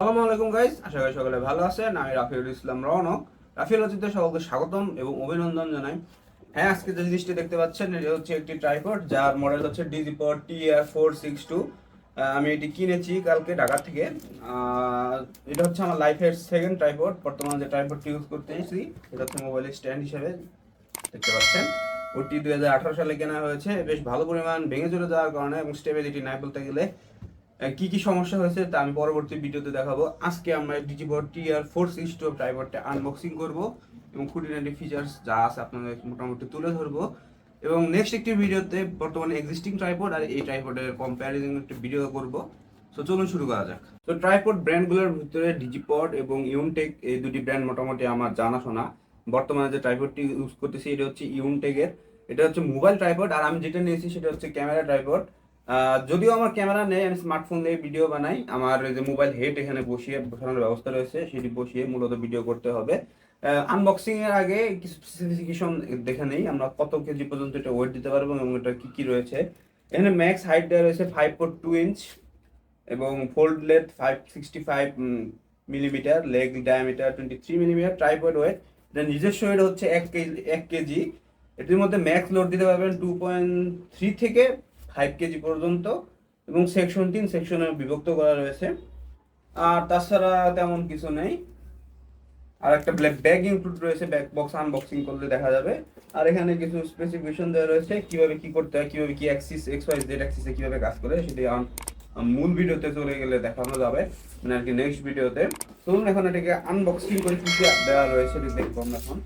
আসসালামু আলাইকুম গাইস, আশা করি সকলে ভালো আছেন। আমি রাফিউল ইসলাম রৌনক। রাফিউল অতিথিতে সকলকে স্বাগতম এবং অভিনন্দন জানাই। হ্যাঁ, আজকে যে জিনিসটি দেখতে পাচ্ছেন এটি হচ্ছে একটি ট্রাইপড, যার মডেল হচ্ছে ডিজিপড TR462। আমি এটি কিনেছি কালকে ঢাকা থেকে। এটা হচ্ছে আমার লাইফের সেকেন্ড ট্রাইপড। বর্তমানে যে ট্রাইপডটি ইউজ করতেছি এটা হচ্ছে মোবাইলের স্ট্যান্ড হিসেবে দেখতে পাচ্ছেন। ওটি 2018 সালে কেনা হয়েছে। বেশ ভালো পরিমাণ ভেঙে চলে যাওয়ার কারণে এবং স্টেবিলিটি নাই বলতে গেলে কি কি সমস্যা হয়েছে তা আমি পরবর্তী ভিডিওতে দেখাবো। আজকে আমরা ডিজিপড TR462 ট্রাইপডটা আনবক্সিং করব এবং খুঁটিনাটি ফিচার্স যা আছে আপনাদের মোটামুটি তুলে ধরবো। এবং নেক্সট একটি ভিডিওতে বর্তমানে এক্সিস্টিং ট্রাইপড আর এই ট্রাইপডের কম্প্যারিজন একটি ভিডিও করব। তো চলুন শুরু করা যাক। তো ট্রাইপড ব্র্যান্ডগুলোর ভিতরে ডিজিপড এবং ইউনটেক এই দুটি ব্র্যান্ড মোটামুটি আমার জানাশোনা। বর্তমানে যে ট্রাইপডটি ইউজ করতেছি এটা হচ্ছে ইউনটেকের। এটা হচ্ছে মোবাইল ট্রাইপড, আর আমি যেটা নিয়েছি সেটা হচ্ছে ক্যামেরা ট্রাইপড। যদিও আমার ক্যামেরা নেই, আমি স্মার্টফোন দিয়ে ভিডিও বানাই। আমার যে মোবাইল হেড এখানে বসিয়ে বসানোর ব্যবস্থা রয়েছে, সেটি বসিয়ে মূলত ভিডিও করতে হবে। আনবক্সিং এর আগে কিছু স্পেসিফিকেশন দেখে নেই, আমরা কত কেজি পর্যন্ত এটা ওয়েট দিতে পারবো এবং এটা কি কি রয়েছে। এখানে ম্যাক্স হাইট দেওয়া রয়েছে 5.2 ইঞ্চ এবং fold length 565 millimetre, leg diameter 23 millimetre, tripod weight এটা নিজস্ব ওয়েট হচ্ছে 1 কেজি। এটির মধ্যে ম্যাক্স লোড দিতে পারবেন 2.3 থেকে 5 কেজি পর্যন্ত এবং সেকশন 3 সেকশনে বিভক্ত করা রয়েছে। আর তাছাড়া তেমন কিছু নেই। আর একটা ব্যাগ ইনক্লুড রয়েছে, ব্যাক বক্স আনবক্সিং করলে দেখা যাবে। আর এখানে কিছু স্পেসিফিকেশন দেওয়া রয়েছে কিভাবে কি করতে হয়, কিভাবে কি অ্যাক্সিস XYZ অ্যাক্সিসে কিভাবে কাজ করে, সেটি মূল ভিডিওতে চলে গেলে দেখানো যাবে, মানে আর কি নেক্সট ভিডিওতে। চলুন এখন এটাকে আনবক্সিং করে কি কি দেওয়া রয়েছে সেটি দেখবো আমরা এখন।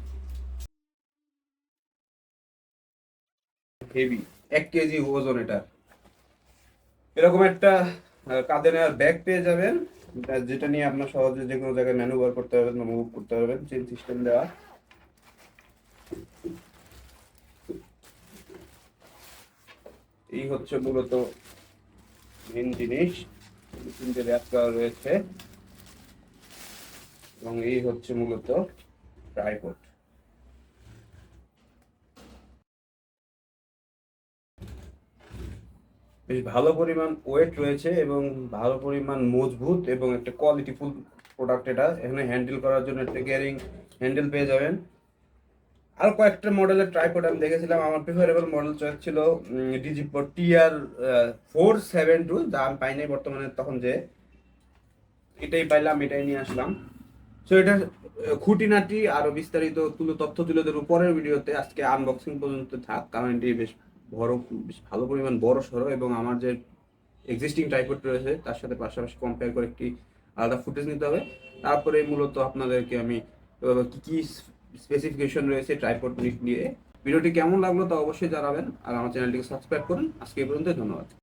হেভি, 1 কেজি ওজন এটা। এরকম একটা কাঁধে নেওয়ার ব্যাগ পেয়ে যাবেন, যেটা নিয়ে আপনার সহজে যে কোনো জায়গায় ম্যানুভার করতে পারবেন বা মুভ করতে পারবেন। চেইন সিস্টেম দেওয়া। এই হচ্ছে মূলত মেন জিনিস, তিনটে র্যাপ করা রয়েছে এবং এই হচ্ছে মূলত ট্রাইপড। বেশ ভালো পরিমাণ ওয়েট রয়েছে এবং ভালো পরিমাণ মজবুত এবং একটা কোয়ালিটিফুল প্রোডাক্ট। এটা এখানে হ্যান্ডেল করার জন্য একটা ক্যারিং হ্যান্ডেল পেয়ে যাবেন। আর কয়েকটা মডেলের ট্রাইপড আমি দেখেছিলাম, আমার প্রিফারেবল মডেল চয়েস ছিল ডিজিপড TR472, যা আমি পাইনি বর্তমানে। তখন যে এটাই পাইলাম, এটাই নিয়ে আসলাম। সো এটা খুঁটিনাটি আরো বিস্তারিত তথ্য তুলে ধরবো পরের ভিডিওতে। আজকে আনবক্সিং পর্যন্ত থাক, কারণ এটি বেশ ভালো পরিমাণ বড় সড়ো এবং আমার যে এক্সিস্টিং ট্রাইপড রয়েছে তার সাথে পাশাপাশি কম্পেয়ার করে একটি আলাদা ফুটেজ নিতে হবে। তারপরে মূলত আপনাদেরকে আমি কি কি স্পেসিফিকেশন রয়েছে ট্রাইপড নিয়ে। ভিডিওটি কেমন লাগলো তা অবশ্যই জানাবেন, আর আমার চ্যানেলটিকে সাবস্ক্রাইব করুন। আজকে এই পর্যন্ত, ধন্যবাদ।